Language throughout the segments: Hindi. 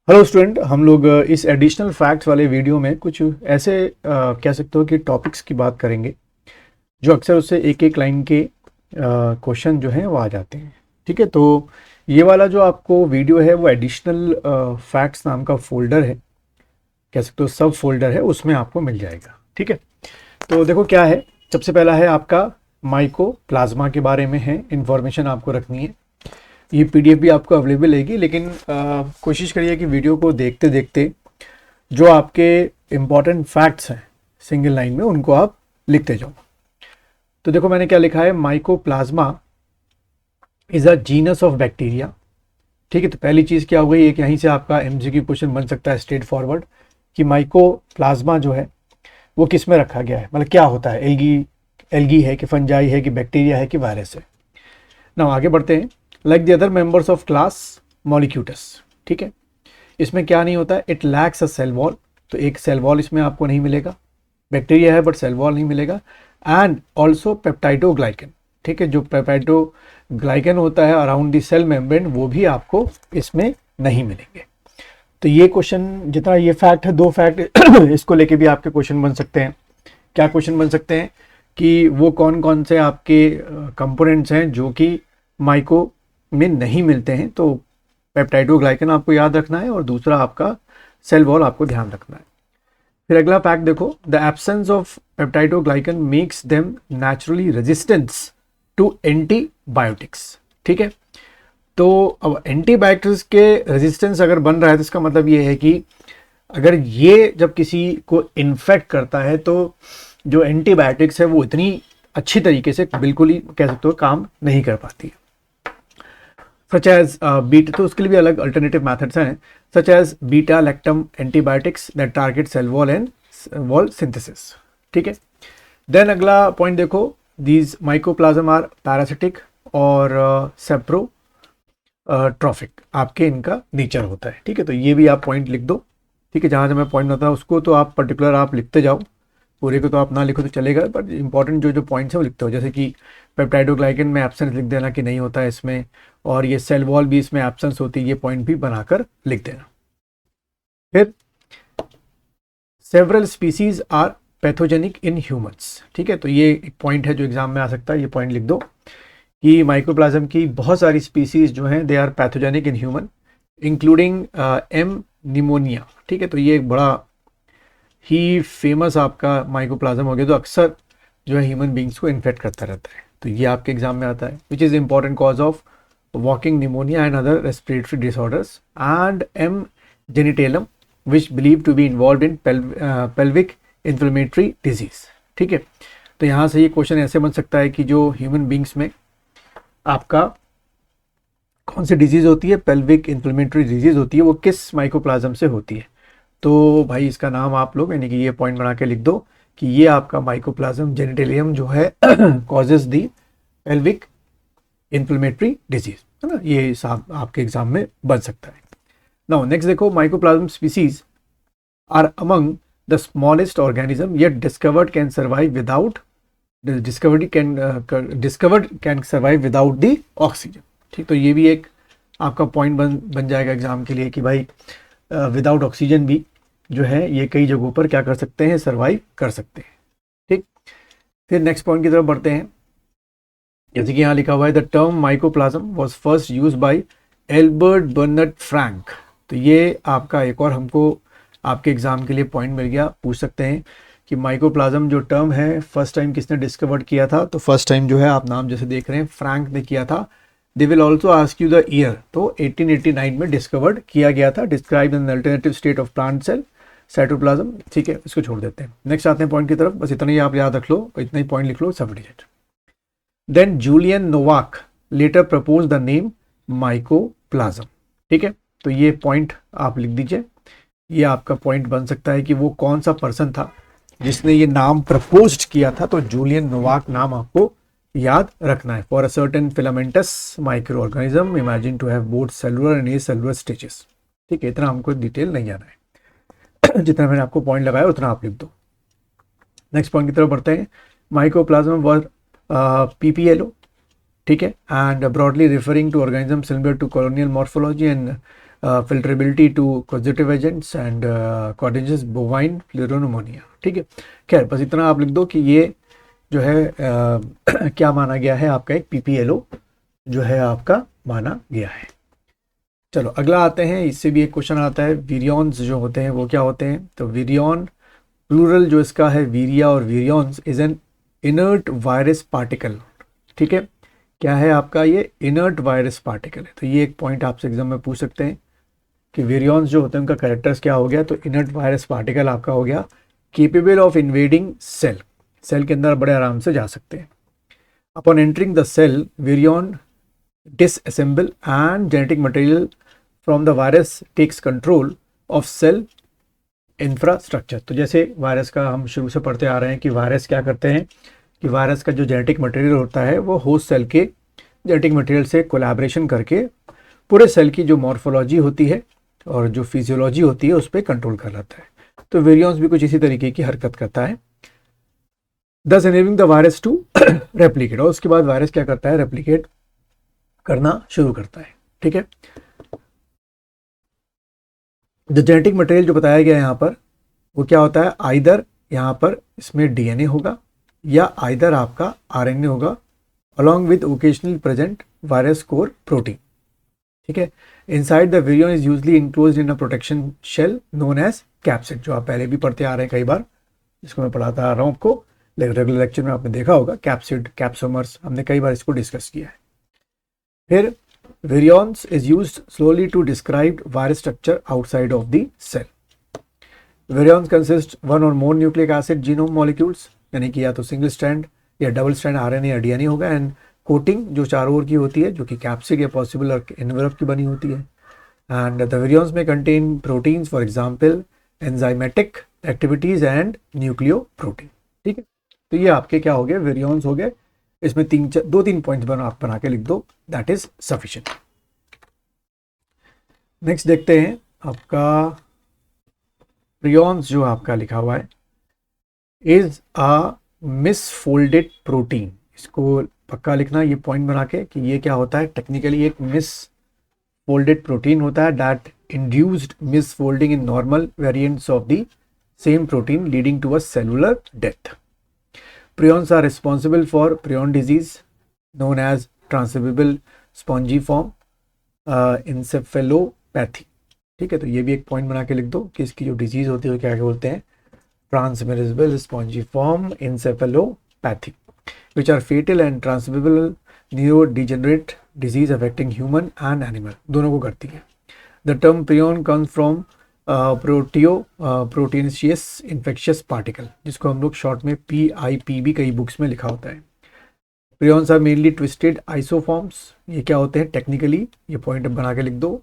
हेलो स्टूडेंट, हम लोग इस एडिशनल फैक्ट्स वाले वीडियो में कुछ ऐसे कह सकते हो कि टॉपिक्स की बात करेंगे जो अक्सर उससे एक एक लाइन के क्वेश्चन जो हैं वो आ जाते हैं। ठीक है, तो ये वाला जो आपको वीडियो है वो एडिशनल फैक्ट्स नाम का फोल्डर है, कह सकते हो सब फोल्डर है, उसमें आपको मिल जाएगा। ठीक है, तो देखो क्या है। सबसे पहला है आपका माइको प्लाज्मा के बारे में है, इंफॉर्मेशन आपको रखनी है। ये पीडीएफ भी आपको अवेलेबल रहेगी, लेकिन कोशिश करिए कि वीडियो को देखते देखते जो आपके इम्पॉर्टेंट फैक्ट्स हैं सिंगल लाइन में उनको आप लिखते जाओ। तो देखो मैंने क्या लिखा है, mycoplasma is a genus of bacteria. ठीक है, तो पहली चीज़ क्या हो गई, एक यहीं से आपका एमसीक्यू क्वेश्चन बन सकता है स्ट्रेट फॉरवर्ड कि माइकोप्लाज्मा जो है वो किस में रखा गया है, मतलब क्या होता है, एल्गी है कि फंजाई है कि बैक्टीरिया है कि वायरस है ना। आगे बढ़ते हैं। Like the other members of class Mollicutes. ठीक है, इसमें क्या नहीं होता है, it lacks a cell wall, तो एक सेल वॉल इसमें आपको नहीं मिलेगा। बैक्टीरिया है बट सेल वॉल नहीं मिलेगा। And also peptidoglycan. ठीक है, जो पेप्टाइडोग्लाइकन होता है अराउंड द सेल मेम्ब्रेन वो भी आपको इसमें नहीं मिलेंगे। तो ये क्वेश्चन जितना ये फैक्ट है, दो फैक्ट इसको लेके भी आपके क्वेश्चन बन सकते हैं। क्या क्वेश्चन बन सकते हैं कि वो कौन कौन से आपके कंपोनेंट्स हैं जो कि माइको में नहीं मिलते हैं। तो पेप्टाइडोग्लाइकन आपको याद रखना है और दूसरा आपका सेल वॉल आपको ध्यान रखना है। फिर अगला फैक्ट देखो, the absence of peptidoglycan makes them naturally resistance to antibiotics. ठीक है, तो अब एंटीबायोटिक्स के रेजिस्टेंस अगर बन रहा है तो इसका मतलब ये है कि अगर ये जब किसी को इन्फेक्ट करता है तो जो एंटीबायोटिक्स है वो इतनी अच्छी तरीके से बिल्कुल ही कह सकते हो काम नहीं कर पाती है। सच एज बीटा, तो उसके लिए भी अलग अल्टरनेटिव मेथड्स हैं, such as beta lactam antibiotics that target cell wall and wall synthesis. ठीक है, देन अगला पॉइंट देखो, दीज माइकोप्लाज्म आर पैरासिटिक और सेप्रो ट्रॉफिक, आपके इनका नेचर होता है। ठीक है, तो ये भी आप पॉइंट लिख दो। ठीक है, जहाँ जहाँ मैं पॉइंट बताऊँ उसको तो आप पर्टिकुलर आप लिखते जाओ, पूरे को तो आप ना लिखो तो चलेगा, बट इंपॉर्टेंट जो जो पॉइंट्स हैं वो लिखते हो। जैसे कि पेप्टाइडोग्लाइकन में एब्सेंस लिख देना कि नहीं होता है इसमें, और ये सेल वॉल भी इसमें एब्सेंस होती है, ये पॉइंट भी बनाकर लिख देना। फिर several species are pathogenic in humans. ठीक है, तो ये एक पॉइंट है जो एग्जाम में आ सकता है, ये पॉइंट लिख दो कि माइकोप्लाज्म की बहुत सारी स्पीसीज जो हैं they are pathogenic in human including M pneumoniae. ठीक है, तो ये एक बड़ा ही फेमस आपका माइकोप्लाज्म हो गया जो अक्सर जो है ह्यूमन बींग्स को इन्फेक्ट करता रहता है। तो ये आपके एग्जाम में आता है, which is important cause of walking pneumonia and other respiratory disorders. And M genitalium which believe to be involve in pelvic inflammatory disease. ठीक है, तो यहाँ से ये क्वेश्चन ऐसे बन सकता है कि जो ह्यूमन बींग्स में आपका कौन सी डिजीज होती है, पेल्विक इन्फ्लेमेटरी डिजीज होती है, वो किस माइकोप्लाज्म से होती है। तो भाई इसका नाम आप लोग यानी कि ये पॉइंट बना के लिख दो कि ये आपका माइकोप्लाज्म जेनिटेलियम जो है causes the pelvic inflammatory disease, है ना। ये आपके एग्जाम में बन सकता है। नाउ नेक्स्ट देखो, mycoplasma species are among the smallest organism yet discovered can survive without discovered can survive without the oxygen. ठीक, तो ये भी एक आपका पॉइंट बन जाएगा एग्जाम के लिए कि भाई विदाउट ऑक्सीजन भी जो है ये कई जगहों पर क्या कर सकते हैं, सर्वाइव कर सकते हैं। ठीक, फिर नेक्स्ट पॉइंट की तरफ बढ़ते हैं। जैसे कि यहाँ लिखा हुआ है, the term mycoplasma was first use by Albert Bernard Frank. तो ये आपका एक और हमको आपके एग्जाम के लिए पॉइंट मिल गया। पूछ सकते हैं कि माइकोप्लाज्म जो टर्म है फर्स्ट टाइम किसने डिस्कवर्ड किया था, तो फर्स्ट टाइम जो है आप नाम जैसे देख रहे हैं फ्रैंक ने किया था। They will also ask you the year, तो 1889 में डिस्कवर्ड किया गया था। Describe an alternative state of plant cell cytoplasm. ठीक है, इसको छोड़ देते हैं, नेक्स्ट आते हैं पॉइंट की तरफ। बस इतना ही आप याद रख लो, इतना ही पॉइंट लिख लो, सब digit. Then Julian Novak later propose the name mycoplasma. ठीक है, तो ये पॉइंट आप लिख दीजिए। ये आपका पॉइंट बन सकता है कि वो कौन सा पर्सन था जिसने ये नाम प्रपोज किया था, तो जूलियन नोवाक नाम आपको याद रखना है। For a certain filamentous microorganism imagine to have both cellular and acellular stages. ठीक है, इतना हमको डिटेल नहीं जाना है जितना मैंने आपको पॉइंट लगाया उतना आप लिख दो। नेक्स्ट पॉइंट की तरफ बढ़ते हैं। Mycoplasm or PPLO. ठीक है, and broadly referring to organism similar to colonial morphology and filtrability to causative agents and contagious bovine pleuropneumonia. ठीक है, खैर बस इतना आप लिख दो कि ये जो है क्या माना गया है, आपका एक PPLO जो है आपका माना गया है। चलो अगला आते हैं, इससे भी एक क्वेश्चन आता है, वीरियॉन्स जो होते हैं वो क्या होते हैं। तो वीरियॉन प्लूरल जो इसका है वीरिया और virions is an inert virus particle. ठीक है, क्या है आपका, ये इनर्ट वायरस पार्टिकल है। तो ये एक पॉइंट आपसे एग्जाम में पूछ सकते हैं कि वीरियॉन्स जो होते हैं उनका कैरेक्टर्स क्या हो गया। तो इनर्ट वायरस पार्टिकल आपका हो गया capable of invading cell, cell के अंदर बड़े आराम से जा सकते हैं। Upon entering the cell virion disassemble and genetic material from the virus takes control of cell infrastructure। तो जैसे वायरस का हम शुरू से पढ़ते आ रहे हैं कि वायरस क्या करते हैं कि वायरस का जो जेनेटिक मटेरियल होता है वो होस्ट सेल के जेनेटिक मटेरियल से कोलैबोरेशन करके पूरे सेल की जो मॉर्फोलॉजी होती है और जो फिजियोलॉजी होती है उस पर कंट्रोल कर लेता है। तो वेरियंस भी कुछ इसी तरीके की हरकत करता है, thus enabling the virus to replicate। और उसके बाद वायरस क्या करता है, रेप्लिकेट करना शुरू करता है। ठीक है, जो जेनेटिक मटेरियल जो बताया गया है यहाँ पर वो क्या होता है, आइदर यहाँ पर इसमें DNA होगा या आइदर आपका RNA होगा along with occasionally present virus core protein. ठीक है, inside the virion is usually enclosed in a protection shell known as capsid, जो आप पहले भी पढ़ते आ रहे हैं कई बार, जिसको मैं पढ़ाता आ रहा हूँ आपको रेगुलर लेक्चर में आपने देखा होगा, कैप्सिड कैप्सोमर्स, हमने कई बार इसको डिस्कस किया है। फिर virions is used slowly to describe virus structure outside of the cell। Virions consist one or more nucleic acid genome molecules, यानी कि या तो सिंगल स्ट्रैंड या डबल स्ट्रैंड RNA या DNA होगा, एंड कोटिंग जो चारों ओर की होती है जो कि कैप्सिड या पॉसिबल एनवेलप की बनी होती है। एंड द virions में contain proteins, for example enzymatic activities and nucleo protein. ठीक है, तो ये आपके क्या हो गए, virions हो गए। इसमें दो तीन पॉइंट्स आप बना के लिख दो, दैट इज सफिशिएंट। नेक्स्ट देखते हैं आपका प्रियॉन्स जो आपका लिखा हुआ है, इज अ मिसफोल्डेड प्रोटीन। इसको पक्का लिखना ये पॉइंट बना के कि ये क्या होता है, टेक्निकली एक मिसफोल्डेड प्रोटीन होता है, that induced misfolding in normal variants of the same protein leading to a cellular death. Prions are responsible for prion disease known as transmissible spongiform encephalopathy। ठीक है, तो ये भी एक पॉइंट बना के लिख दो कि इसकी जो डिजीज होती है क्या क्या बोलते हैं, transmissible spongiform encephalopathy, which are fatal and transmissible neurodegenerate disease affecting human and animal, दोनों को करती है। The term prion comes from proteinaceous infectious particle, जिसको हम लोग शॉर्ट में PIP भी कई बुक्स में लिखा होता है। Prions are mainly twisted isoforms. ये क्या होते हैं टेक्निकली, ये पॉइंट बना के लिख दो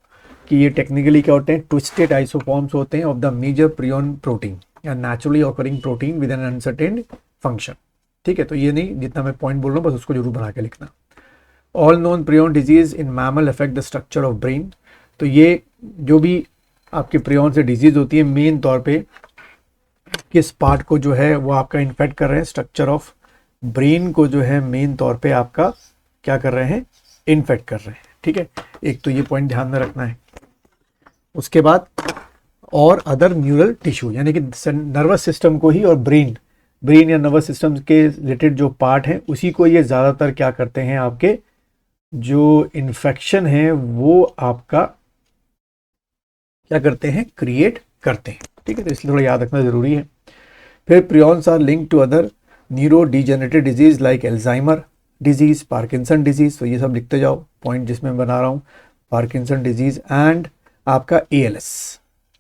कि ये टेक्निकली क्या होते हैं, ट्विस्टेड आइसोफॉर्म्स होते हैं of the major prion protein या naturally occurring protein with an uncertain function. ठीक है, तो ये नहीं, जितना मैं पॉइंट बोल रहा हूँ बस उसको जरूर बना के लिखना। All non prion disease in mammal affect the structure of brain. तो ये जो भी आपके प्रियॉन से डिजीज होती है मेन तौर पे किस पार्ट को जो है वो आपका इन्फेक्ट कर रहे हैं, स्ट्रक्चर ऑफ ब्रेन को जो है मेन तौर पे आपका क्या कर रहे हैं, इन्फेक्ट कर रहे हैं। ठीक है, एक तो ये पॉइंट ध्यान में रखना है। उसके बाद और अदर न्यूरल टिश्यू, यानी कि नर्वस सिस्टम को ही और ब्रेन या नर्वस सिस्टम के रिलेटेड जो पार्ट हैं उसी को ये ज़्यादातर क्या करते हैं, आपके जो इन्फेक्शन है वो आपका क्या करते हैं, क्रिएट करते हैं। ठीक है, तो इसलिए थोड़ा याद रखना जरूरी है। फिर prions are linked to other neurodegenerative disease like Alzheimer disease, Parkinson disease. तो ये सब लिखते जाओ पॉइंट जिसमें मैं बना रहा हूँ, पार्किंसन डिजीज एंड आपका ALS।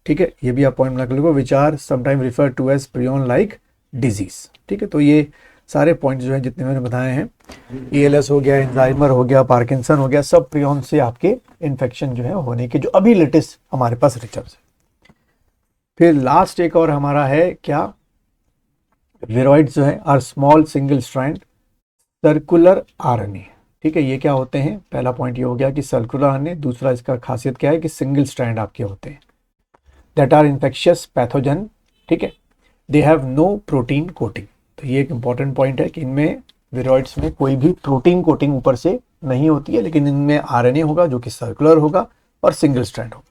ठीक है, ये भी आप पॉइंट बना कर लो, which are sometime refer to as prion like disease. ठीक है, तो ये सारे पॉइंट्स जो हैं जितने मैंने बताए हैं, ALS हो गया, एल्जाइमर हो गया, पार्किंसन हो गया, सब प्रियॉन से आपके इन्फेक्शन जो है होने के जो अभी लेटेस्ट हमारे पास रिसर्च है। फिर लास्ट एक और हमारा है क्या, विरोइड्स जो है are small single strand circular RNA। ठीक है, ये क्या होते हैं, पहला पॉइंट ये हो गया कि सर्कुलर RNA, दूसरा इसका खासियत क्या है कि सिंगल स्ट्रैंड आपके होते हैं, दैट आर इन्फेक्शियस पैथोजन। ठीक है, they have no protein coating. तो ये एक इंपॉर्टेंट पॉइंट है कि इनमें विरोइड्स में कोई भी प्रोटीन कोटिंग ऊपर से नहीं होती है, लेकिन इनमें RNA होगा जो कि सर्कुलर होगा और सिंगल स्ट्रैंड होगा।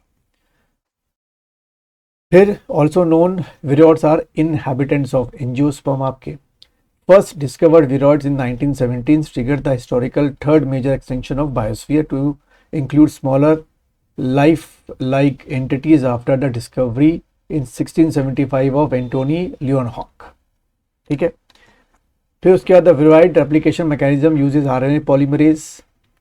फिर also known viroids are inhabitants of angiosperm आपके। First discovered viroids in 1917 triggered the historical third major extinction of biosphere to include smaller life-like entities after the discovery in 1675 of Antony Leeuwenhoek। ठीक है, फिर उसके बाद viroid replication mechanism uses RNA polymerase.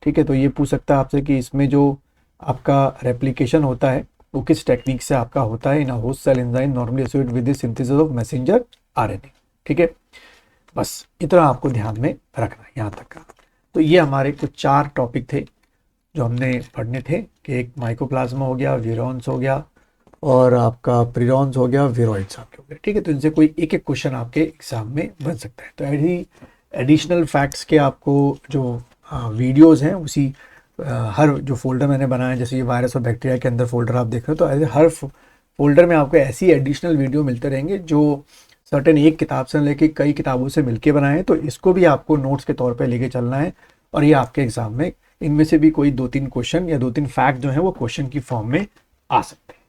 ठीक है, तो ये पूछ सकता है आपसे कि इसमें जो आपका रेप्लिकेशन होता है वो किस टेक्निक से आपका होता है। In a host cell enzyme normally associated with the synthesis of messenger RNA. ठीक है, बस इतना आपको ध्यान में रखना है यहाँ तक का। तो ये हमारे कुछ 4 टॉपिक थे जो हमने पढ़ने थे कि एक माइकोप्लाज्मा हो गया, विरोन्स हो गया, और आपका प्रिरॉन्स हो गया, विरोइड्स आपके हो गए। ठीक है, तो इनसे कोई एक एक क्वेश्चन आपके एग्जाम में बन सकता है। तो ऐसी एडिशनल फैक्ट्स के आपको जो वीडियोस हैं उसी हर जो फोल्डर मैंने बनाया, जैसे ये वायरस और बैक्टीरिया के अंदर फोल्डर आप देख रहे हो, तो ऐसे हर फोल्डर में आपको ऐसी एडिशनल वीडियो मिलते रहेंगे जो सर्टेन एक किताब से लेके कई किताबों से मिलके बनाए हैं। तो इसको भी आपको नोट्स के तौर पे लेके चलना है, और ये आपके एग्जाम में इनमें से भी कोई 2-3 क्वेश्चन या 2-3 फैक्ट जो है वो क्वेश्चन की फॉर्म में आ सकते हैं।